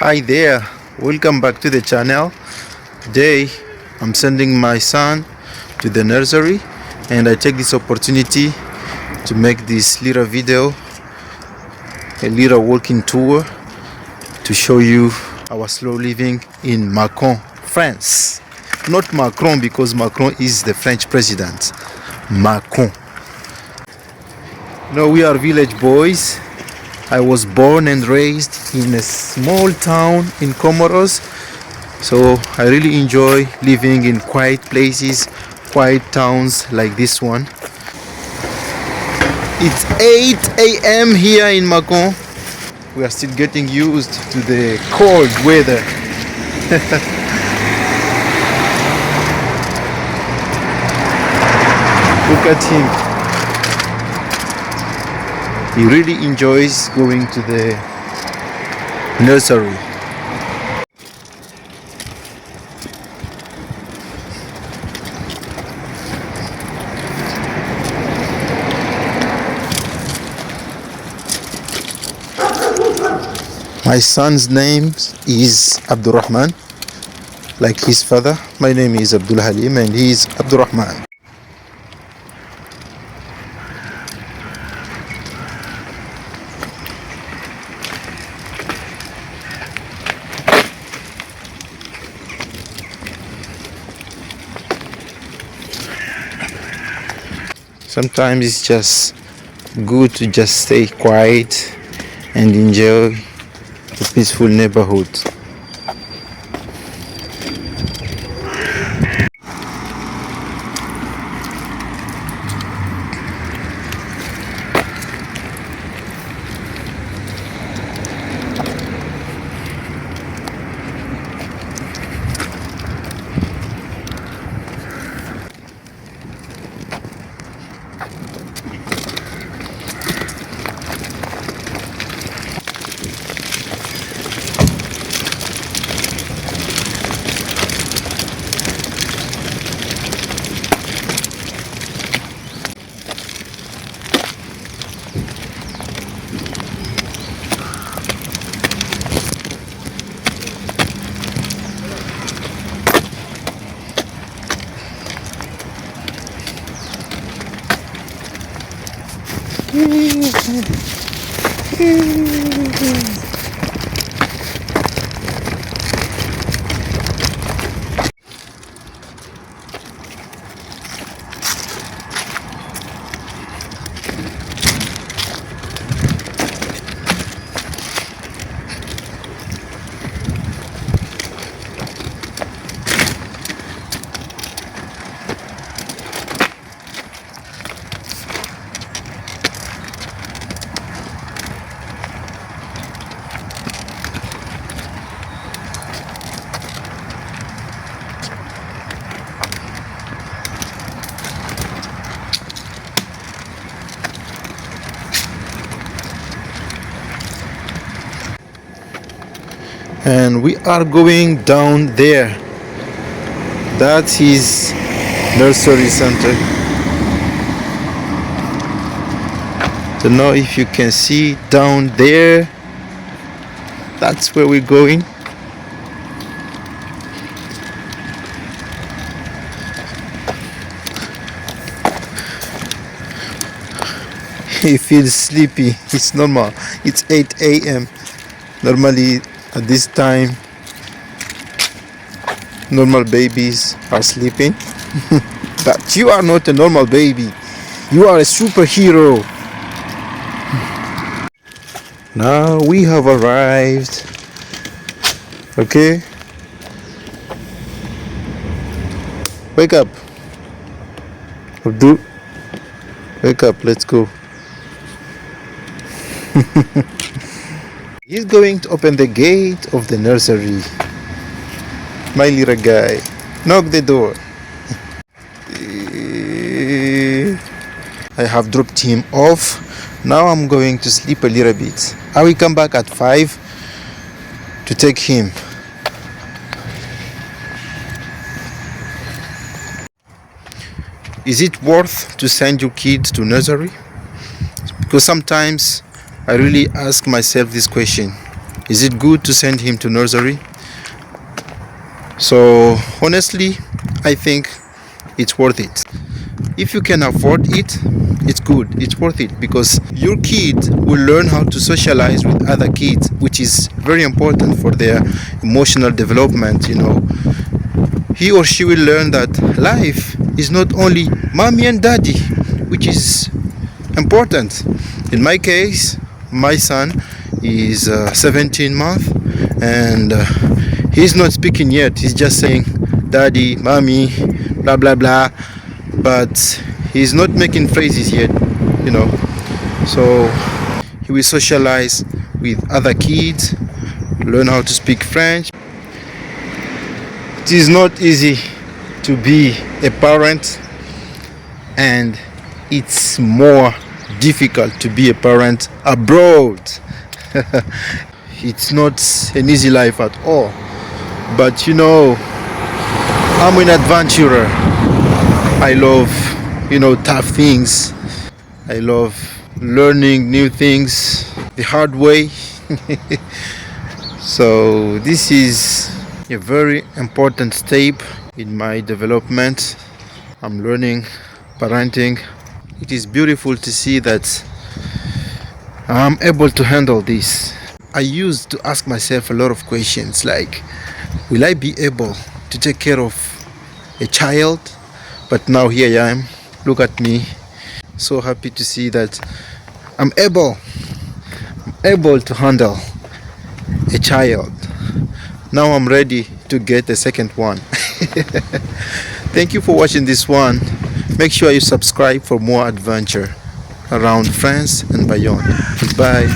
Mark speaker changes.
Speaker 1: Hi there, welcome back to the channel. Today I'm sending my son to the nursery and I take this opportunity to make this little video, a little walking tour to show you our slow living in Mâcon, France. Not Macron, because Macron is the French president. Mâcon. No, we are village boys. I was born and raised in a small town in Comoros, so I really enjoy living in quiet places, quiet towns like this one. It's 8 a.m. here in Mâcon. We are still getting used to the cold weather. Look at him. He really enjoys going to the nursery. My son's name is Abdurrahman, like his father. My name is Abdul Halim and he is Abdurrahman. Sometimes it's just good to just stay quiet and enjoy the peaceful neighborhood. And we are going down there. That's his nursery center. Don't know if you can see down there. That's where we're going. He feels sleepy. It's normal. It's 8 a.m. Normally at this time normal babies are sleeping. But you are not a normal baby. You are a superhero. Now we have arrived. Okay? Wake up. Abdul. Wake up, let's go. He's going to open the gate of the nursery. My little guy. Knock the door. I have dropped him off. Now I'm going to sleep a little bit. I will come back at 5 to take him. Is it worth to send your kids to nursery? Because sometimes I really ask myself this question. Is it good to send him to nursery? So honestly, I think it's worth it. If you can afford it, it's good, it's worth it, because your kid will learn how to socialize with other kids, which is very important for their emotional development. He or she will learn that life is not only mommy and daddy, which is important. In my case, my son is 17 months, and he's not speaking yet. He's just saying daddy, mommy, blah blah blah, but he's not making phrases yet. So he will socialize with other kids, learn how to speak French. It is not easy to be a parent, and it's more difficult to be a parent abroad. It's not an easy life at all, but I'm an adventurer. I love tough things. I love learning new things the hard way. So this is a very important step in my development. I'm learning parenting. It is beautiful to see that I'm able to handle this. I used to ask myself a lot of questions like, will I be able to take care of a child? But now here I am. Look at me. So happy to see that I'm able to handle a child. Now I'm ready to get a second one. Thank you for watching this one. Make sure you subscribe for more adventure around France and beyond. Goodbye.